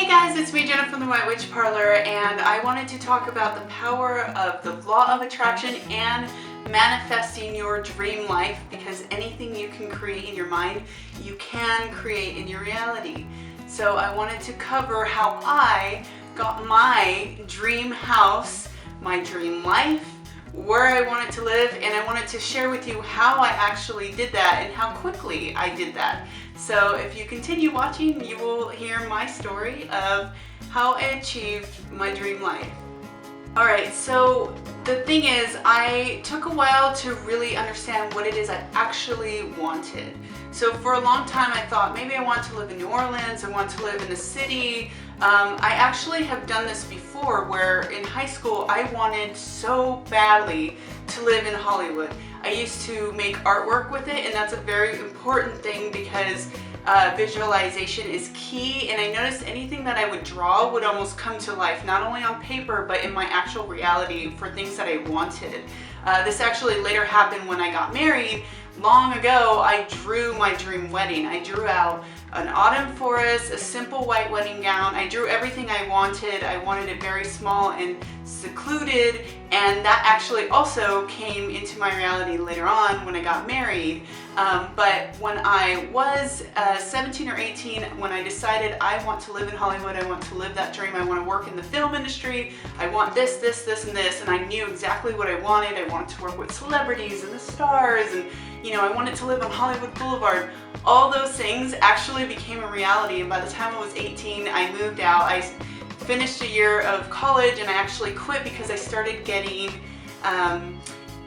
guys, it's me, Jenna from the White Witch Parlor, and I wanted to talk about the power of the law of attraction and manifesting your dream life, because anything you can create in your mind, you can create in your reality. So I wanted to cover how I got my dream house, my dream life, where I wanted to live, and I wanted to share with you how I actually did that and how quickly I did that. So if you continue watching, you will hear my story of how I achieved my dream life. Alright, so the thing is, I took a while to really understand what it is I actually wanted. So for a long time I thought maybe I want to live in New Orleans, I want to live in the city. I actually have done this before, where in high school I wanted so badly to live in Hollywood. I used to make artwork with it, and that's a very important thing because visualization is key, and I noticed anything that I would draw would almost come to life, not only on paper but in my actual reality for things that I wanted. This actually later happened when I got married. Long ago, I drew my dream wedding. I drew out an autumn forest, a simple white wedding gown. I drew everything I wanted. I wanted it very small and secluded, and that actually also came into my reality later on when I got married. But when I was 17 or 18, when I decided I want to live in Hollywood, I want to live that dream, I want to work in the film industry, I want this, this, this, and this, and I knew exactly what I wanted. I wanted to work with celebrities and the stars, and I wanted to live on Hollywood Boulevard. All those things actually became a reality, and by the time I was 18, I moved out. I finished a year of college, and I actually quit because I started getting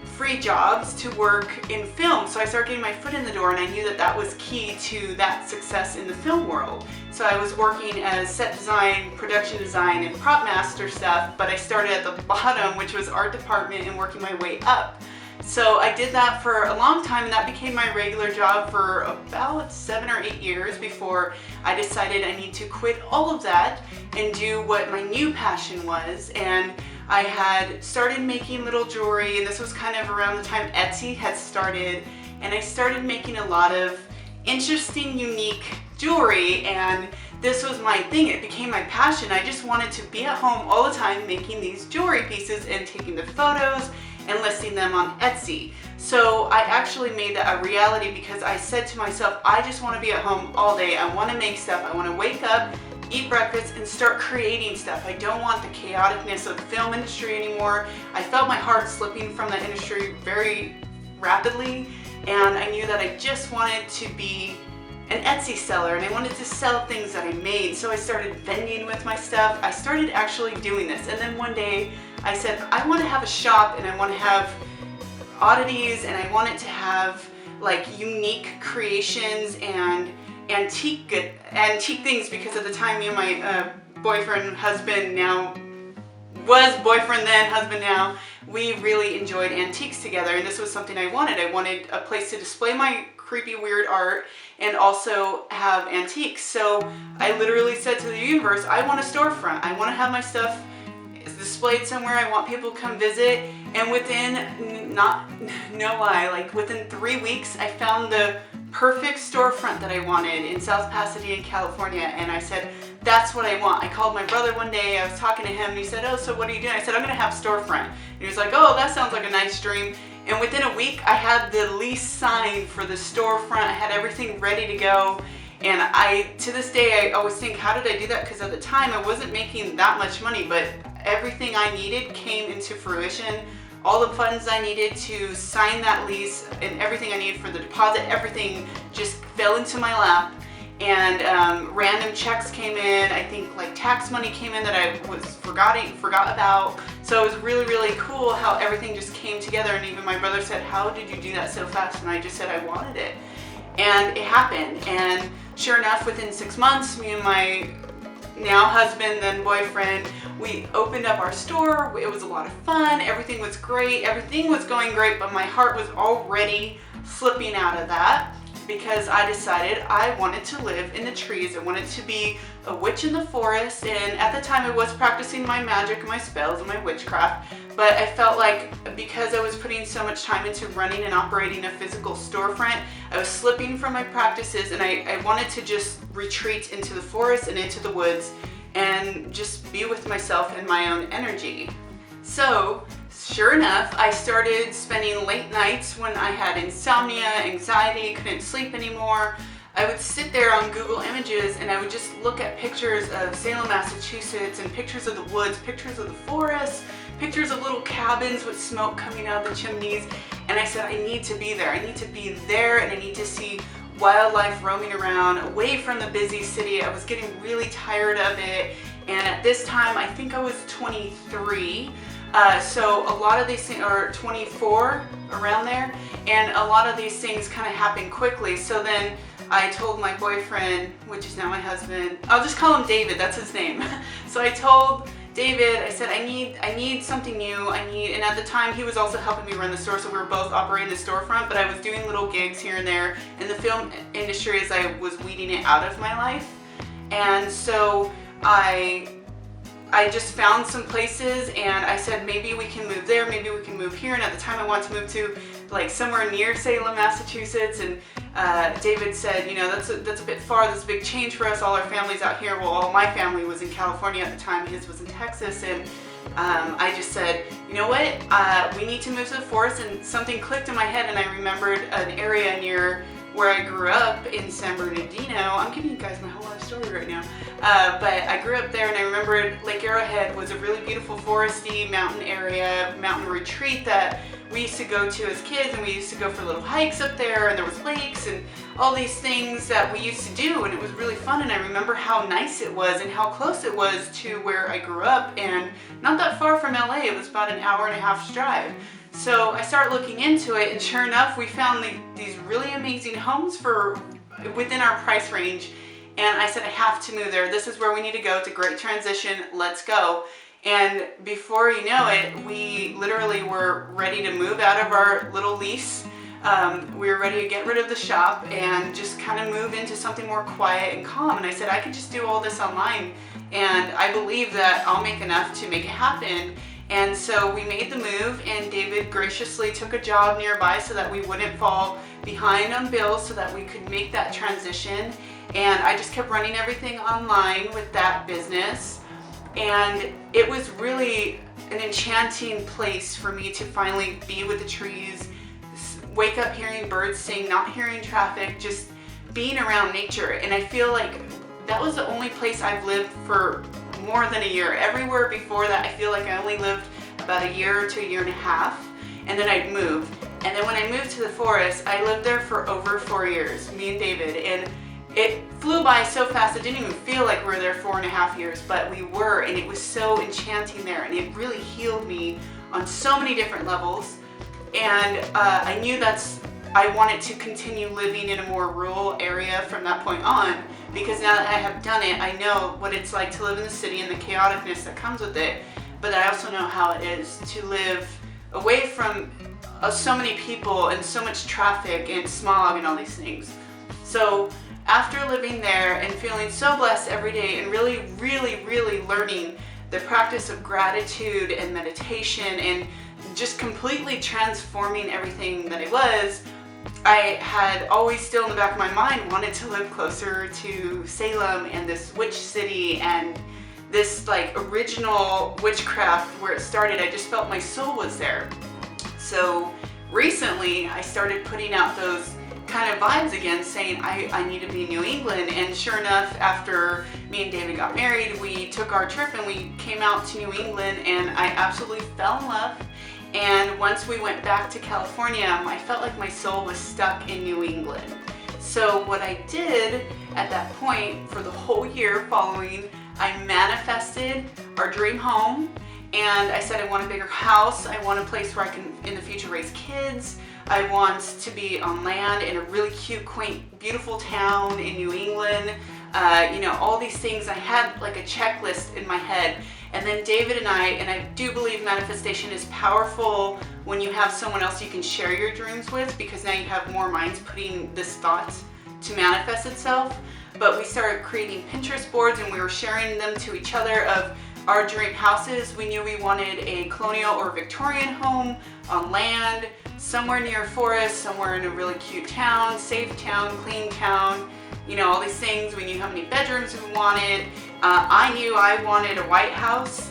free jobs to work in film. So I started getting my foot in the door, and I knew that that was key to that success in the film world. So I was working as set design, production design, and prop master stuff, but I started at the bottom, which was art department, and working my way up. So I did that for a long time, and that became my regular job for about 7 or 8 years before I decided I need to quit all of that and do what my new passion was. And I had started making little jewelry, and this was kind of around the time Etsy had started, and I started making a lot of interesting, unique jewelry, and this was my thing. It became my passion. I just wanted to be at home all the time making these jewelry pieces and taking the photos and listing them on Etsy. So I actually made that a reality because I said to myself, I just want to be at home all day. I want to make stuff. I want to wake up, eat breakfast, and start creating stuff. I don't want the chaoticness of the film industry anymore. I felt my heart slipping from that industry very rapidly, and I knew that I just wanted to be an Etsy seller, and I wanted to sell things that I made. So I started vending with my stuff. I started actually doing this, and then one day I said, I want to have a shop, and I want to have oddities, and I want it to have like unique creations and antique things, because at the time me and my boyfriend, husband now, was boyfriend then, husband now, we really enjoyed antiques together, and this was something I wanted. I wanted a place to display my creepy, weird art and also have antiques. So I literally said to the universe, I want a storefront. I want to have my stuff displayed somewhere. I want people to come visit. And within, no lie, like within 3 weeks, I found the perfect storefront that I wanted in South Pasadena, California. And I said, that's what I want. I called my brother one day. I was talking to him, and he said, oh, so what are you doing? I said, I'm going to have a storefront. And he was like, oh, that sounds like a nice dream. And within a week, I had the lease signed for the storefront. I had everything ready to go. And to this day, I always think, how did I do that? Because at the time, I wasn't making that much money, but everything I needed came into fruition. All the funds I needed to sign that lease and everything I needed for the deposit, everything just fell into my lap. And random checks came in. I think like tax money came in that I forgot about. So it was really, really cool how everything just came together. And even my brother said, how did you do that so fast? And I just said I wanted it. And it happened. And sure enough, within 6 months, me and my now husband, then boyfriend, we opened up our store. It was a lot of fun. Everything was great. Everything was going great, but my heart was already slipping out of that, because I decided I wanted to live in the trees. I wanted to be a witch in the forest, and at the time I was practicing my magic and my spells and my witchcraft, but I felt like because I was putting so much time into running and operating a physical storefront, I was slipping from my practices, and I wanted to just retreat into the forest and into the woods and just be with myself and my own energy. So sure enough, I started spending late nights when I had insomnia, anxiety, couldn't sleep anymore. I would sit there on Google Images and I would just look at pictures of Salem, Massachusetts, and pictures of the woods, pictures of the forest, pictures of little cabins with smoke coming out of the chimneys. And I said, I need to be there. I need to be there, and I need to see wildlife roaming around away from the busy city. I was getting really tired of it. And at this time, I think I was 23. So a lot of these things are 24, around there. And a lot of these things kind of happen quickly. So then I told my boyfriend, which is now my husband, I'll just call him David, that's his name. So I told David, I said, I need something new. And at the time he was also helping me run the store, so we were both operating the storefront, but I was doing little gigs here and there in the film industry as I was weeding it out of my life. And so I just found some places and I said, maybe we can move there, maybe we can move here. And at the time I wanted to move to like somewhere near Salem, Massachusetts. And David said, you know, that's a bit far, that's a big change for us. All our family's out here. Well, all my family was in California at the time, his was in Texas. And I just said, you know what, we need to move to the forest. And something clicked in my head and I remembered an area near where I grew up in San Bernardino. I'm giving you guys my whole life story right now. But I grew up there and I remembered Lake Arrowhead was a really beautiful foresty mountain area, mountain retreat that we used to go to as kids, and we used to go for little hikes up there, and there was lakes and all these things that we used to do, and it was really fun. And I remember how nice it was and how close it was to where I grew up, and not that far from LA. It was about an hour and a half's drive. So I started looking into it, and sure enough, we found these really amazing homes for within our price range. And I said, I have to move there. This is where we need to go. It's a great transition. Let's go. And before you know it, we literally were ready to move out of our little lease. We were ready to get rid of the shop and just kind of move into something more quiet and calm. And I said, I could just do all this online, and I believe that I'll make enough to make it happen. And so we made the move, and David graciously took a job nearby so that we wouldn't fall behind on bills, so that we could make that transition. And I just kept running everything online with that business. And it was really an enchanting place for me to finally be with the trees, wake up hearing birds sing, not hearing traffic, just being around nature. And I feel like that was the only place I've lived for more than a year. Everywhere before that, I feel like I only lived about a year to a year and a half, and then I'd move. And then when I moved to the forest, I lived there for over 4 years, me and David, and it flew by so fast. It didn't even feel like we were there 4.5 years, but we were, and it was so enchanting there, and it really healed me on so many different levels. And I knew I wanted to continue living in a more rural area from that point on, because now that I have done it, I know what it's like to live in the city and the chaoticness that comes with it. But I also know how it is to live away from so many people and so much traffic and smog and all these things. So after living there and feeling so blessed every day and really, really, really learning the practice of gratitude and meditation and just completely transforming everything that it was, I had always still in the back of my mind wanted to live closer to Salem and this witch city and this like original witchcraft where it started. I just felt my soul was there. So recently I started putting out those kind of vibes again, saying I need to be in New England. And sure enough, after me and David got married, we took our trip and we came out to New England, and I absolutely fell in love. And once we went back to California, I felt like my soul was stuck in New England. So what I did at that point for the whole year following, I manifested our dream home, and I said I want a bigger house. I want a place where I can in the future raise kids. I want to be on land in a really cute, quaint, beautiful town in New England. All these things. I had like a checklist in my head. And then David and I do believe manifestation is powerful when you have someone else you can share your dreams with, because now you have more minds putting this thought to manifest itself. But we started creating Pinterest boards, and we were sharing them to each other of our dream houses. We knew we wanted a colonial or Victorian home on land, somewhere near a forest, somewhere in a really cute town, safe town, clean town. you know, all these things. We knew how many bedrooms we wanted. I knew I wanted a white house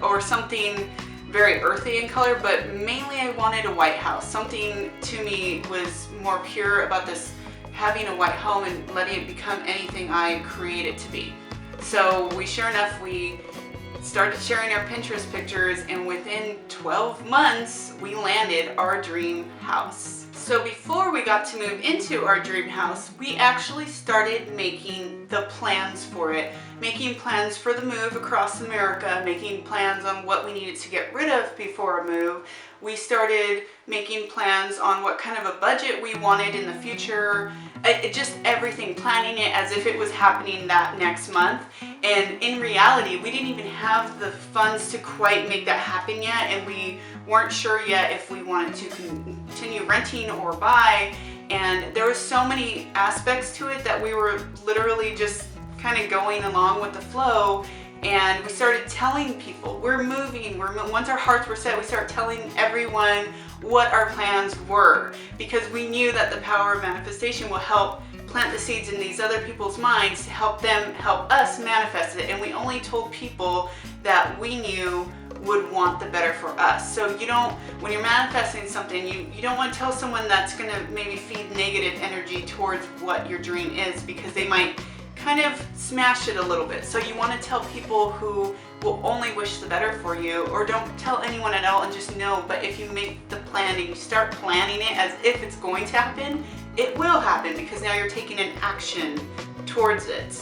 or something very earthy in color, but mainly I wanted a white house. Something to me was more pure about this, having a white home and letting it become anything I create it to be. So sure enough, we started sharing our Pinterest pictures, and within 12 months, we landed our dream house. So before we got to move into our dream house, we actually started making the plans for it, making plans for the move across America, making plans on what we needed to get rid of before a move. We started making plans on what kind of a budget we wanted in the future, just everything, planning it as if it was happening that next month. And in reality, we didn't even have the funds to quite make that happen yet, and we weren't sure yet if we wanted to continue renting or buy. And there were so many aspects to it that we were literally just kind of going along with the flow. And we started telling people we're moving. Once our hearts were set, we started telling everyone what our plans were, because we knew that the power of manifestation will help plant the seeds in these other people's minds to help them help us manifest it. And we only told people that we knew would want the better for us. So you don't, when you're manifesting something, you don't want to tell someone that's going to maybe feed negative energy towards what your dream is, because they might kind of smash it a little bit. So you want to tell people who will only wish the better for you, or don't tell anyone at all and just know. But if you make the plan and you start planning it as if it's going to happen, it will happen, because now you're taking an action towards it.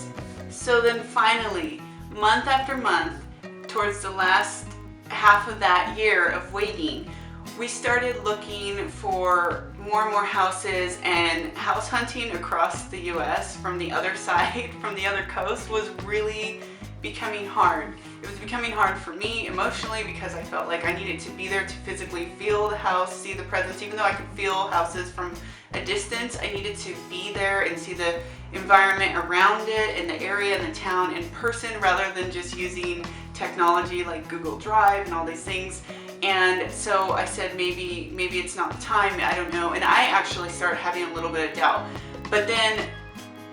So then finally, month after month, towards the last half of that year of waiting, we started looking for more and more houses, and house hunting across the US from the other side, from the other coast, was really becoming hard. It was becoming hard for me emotionally, because I felt like I needed to be there to physically feel the house, see the presence. Even though I could feel houses from a distance, I needed to be there and see the environment around it and the area and the town in person, rather than just using technology like Google Drive and all these things. And so I said, maybe it's not the time, I don't know. And I actually started having a little bit of doubt. But then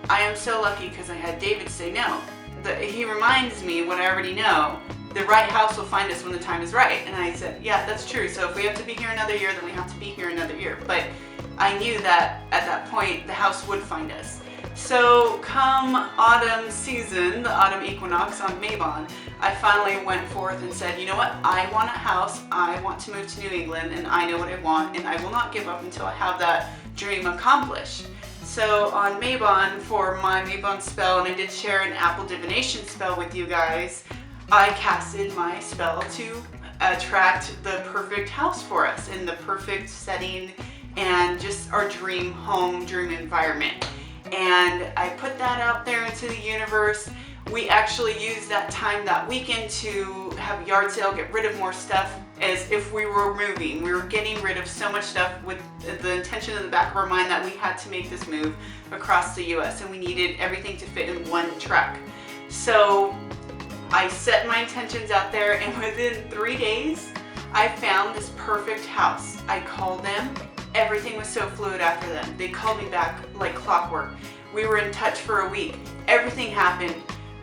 I am so lucky, because I had David say no. He reminds me what I already know: the right house will find us when the time is right. And I said, yeah, that's true. So if we have to be here another year, then we have to be here another year. But I knew that at that point, the house would find us. So come autumn season, the autumn equinox on Mabon, I finally went forth and said, you know what, I want a house, I want to move to New England, and I know what I want, and I will not give up until I have that dream accomplished. So on Mabon, for my Mabon spell, and I did share an apple divination spell with you guys, I casted my spell to attract the perfect house for us in the perfect setting and just our dream home, dream environment. And I put that out there into the universe. We actually used that time that weekend to have a yard sale, get rid of more stuff as if we were moving. We were getting rid of so much stuff with the intention in the back of our mind that we had to make this move across the US, and we needed everything to fit in one truck. So I set my intentions out there, and within 3 days, I found this perfect house. I called them. Everything was so fluid after them. They called me back like clockwork. We were in touch for a week. Everything happened.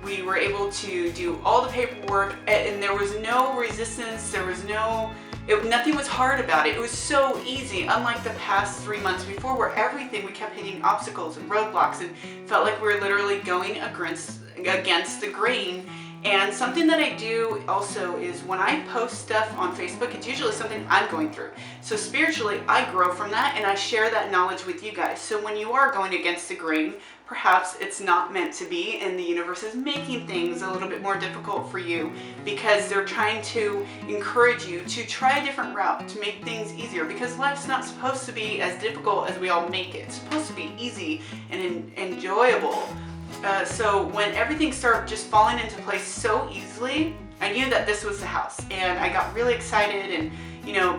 We were able to do all the paperwork, and there was no resistance. There was nothing was hard about it. It was so easy, unlike the past 3 months before, where everything, we kept hitting obstacles and roadblocks and felt like we were literally going against the grain. And something that I do also is when I post stuff on Facebook, it's usually something I'm going through. So spiritually, I grow from that, and I share that knowledge with you guys. So when you are going against the grain, perhaps it's not meant to be, and the universe is making things a little bit more difficult for you, because they're trying to encourage you to try a different route to make things easier, because life's not supposed to be as difficult as we all make it. It's supposed to be easy and enjoyable. So when everything started just falling into place so easily, I knew that this was the house, and I got really excited. And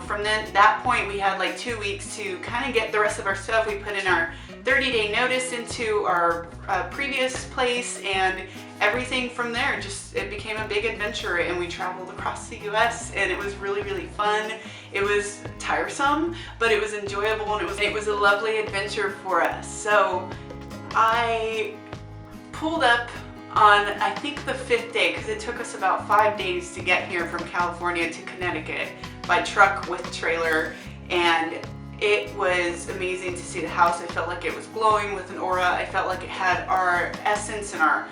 from that point, we had like 2 weeks to kind of get the rest of our stuff. We put in our 30-day notice into our previous place, and everything from there, it became a big adventure, and we traveled across the US, and it was really, really fun. It was tiresome, but it was enjoyable, and it was a lovely adventure for us. So I pulled up on, I think, the 5th day, because it took us about 5 days to get here from California to Connecticut by truck with trailer, and it was amazing to see the house. I felt like it was glowing with an aura. I felt like it had our essence and our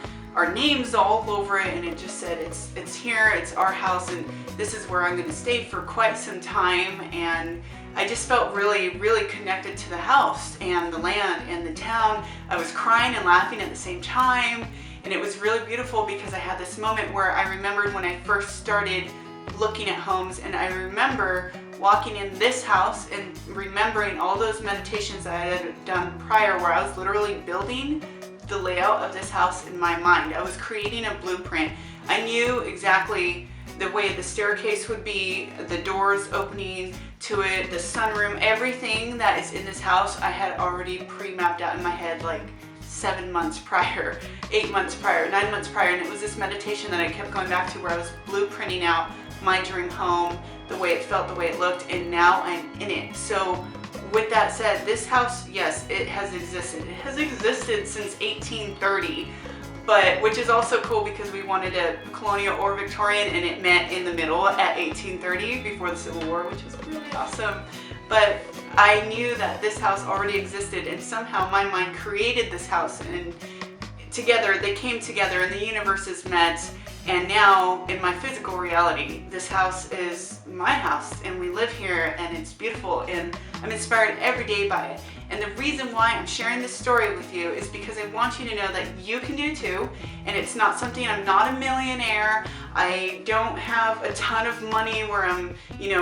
names all over it, and it just said it's here, it's our house, and this is where I'm going to stay for quite some time. And I just felt really, really connected to the house and the land and the town. I was crying and laughing at the same time, and it was really beautiful because I had this moment where I remembered when I first started looking at homes, and I remember walking in this house and remembering all those meditations that I had done prior, where I was literally building the layout of this house in my mind. I was creating a blueprint. I knew exactly the way the staircase would be, the doors opening to it, the sunroom, everything that is in this house I had already pre-mapped out in my head like 7 months prior, 8 months prior, 9 months prior. And it was this meditation that I kept going back to, where I was blueprinting out my dream home, the way it felt, the way it looked, and now I'm in it. So with that said, this house, yes, it has existed. It has existed since 1830, but which is also cool because we wanted a colonial or Victorian, and it met in the middle at 1830 before the Civil War, which was really awesome. But I knew that this house already existed, and somehow my mind created this house, and together they came together and the universes met. And now in my physical reality, this house is my house, and we live here, and it's beautiful, and I'm inspired every day by it. And the reason why I'm sharing this story with you is because I want you to know that you can do too. And it's not something, I'm not a millionaire. I don't have a ton of money where I'm,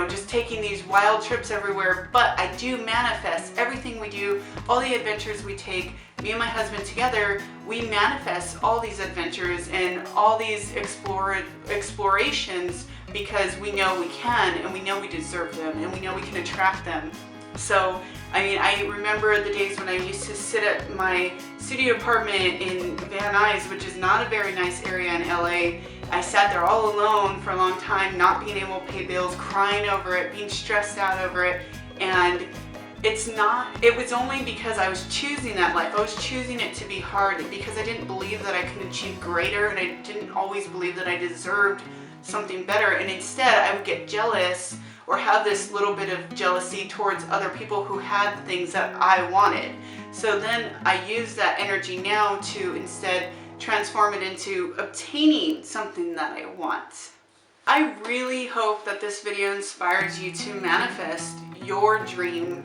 just taking these wild trips everywhere, but I do manifest everything we do, all the adventures we take. Me and my husband together, we manifest all these adventures and all these explorations because we know we can, and we know we deserve them, and we know we can attract them. So, I remember the days when I used to sit at my studio apartment in Van Nuys, which is not a very nice area in LA. I sat there all alone for a long time, not being able to pay bills, crying over it, being stressed out over it, and it was only because I was choosing that life. I was choosing it to be hard because I didn't believe that I could achieve greater, and I didn't always believe that I deserved something better. And instead, I would get jealous or have this little bit of jealousy towards other people who had the things that I wanted. So then I use that energy now to instead transform it into obtaining something that I want. I really hope that this video inspires you to manifest your dream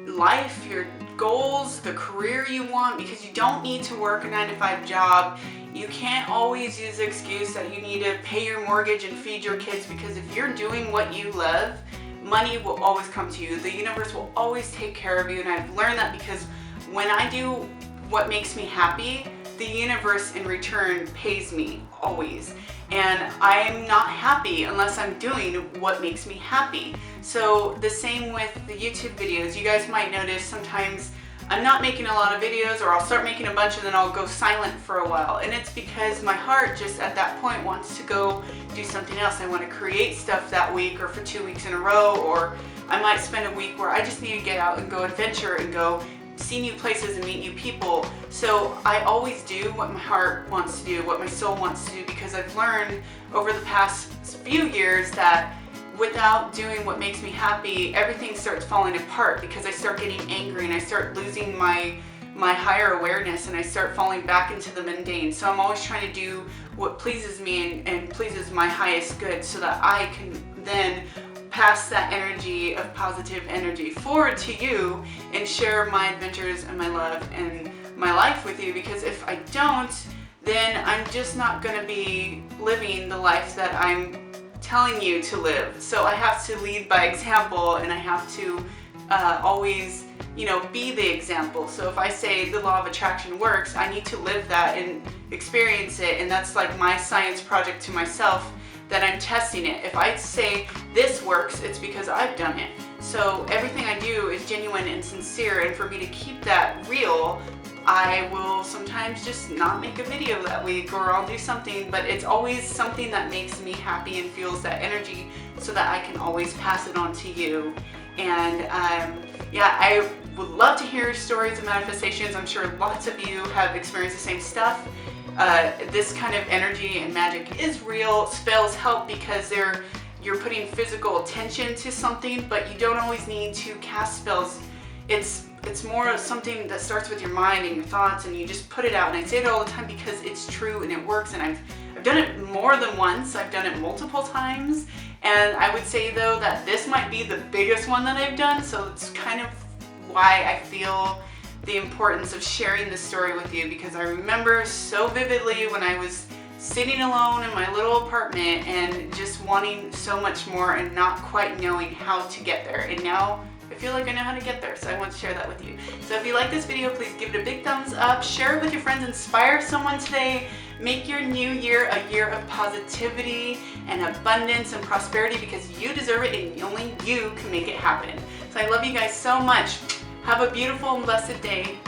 life, your goals, the career you want, because you don't need to work a 9-to-5 job. You can't always use the excuse that you need to pay your mortgage and feed your kids, because if you're doing what you love, money will always come to you. The universe will always take care of you, and I've learned that because when I do what makes me happy, the universe in return pays me always. And I'm not happy unless I'm doing what makes me happy. So the same with the YouTube videos. You guys might notice sometimes I'm not making a lot of videos, or I'll start making a bunch and then I'll go silent for a while. And it's because my heart just at that point wants to go do something else. I want to create stuff that week or for 2 weeks in a row, or I might spend a week where I just need to get out and go adventure and go see new places and meet new people. So I always do what my heart wants to do, what my soul wants to do, because I've learned over the past few years that without doing what makes me happy, everything starts falling apart, because I start getting angry and I start losing my higher awareness, and I start falling back into the mundane. So I'm always trying to do what pleases me and pleases my highest good, so that I can then pass that energy of positive energy forward to you and share my adventures and my love and my life with you. Because if I don't, then I'm just not going to be living the life that I'm telling you to live. So I have to lead by example, and I have to always, be the example. So if I say the law of attraction works, I need to live that and experience it. And that's like my science project to myself, that I'm testing it. If I say this works, it's because I've done it. So everything I do is genuine and sincere, and for me to keep that real, I will sometimes just not make a video that week, or I'll do something, but it's always something that makes me happy and feels that energy, so that I can always pass it on to you. And I would love to hear stories of manifestations. I'm sure lots of you have experienced the same stuff. This kind of energy and magic is real. Spells help because you're putting physical attention to something, but you don't always need to cast spells. It's more of something that starts with your mind and your thoughts, and you just put it out. And I say it all the time because it's true and it works, and I've done it more than once. I've done it multiple times, and I would say though that this might be the biggest one that I've done, so it's kind of why I feel the importance of sharing this story with you, because I remember so vividly when I was sitting alone in my little apartment and just wanting so much more and not quite knowing how to get there. And now I feel like I know how to get there, so I want to share that with you. So if you like this video, please give it a big thumbs up, share it with your friends, inspire someone today, make your new year a year of positivity and abundance and prosperity, because you deserve it and only you can make it happen. So I love you guys so much. Have a beautiful and blessed day.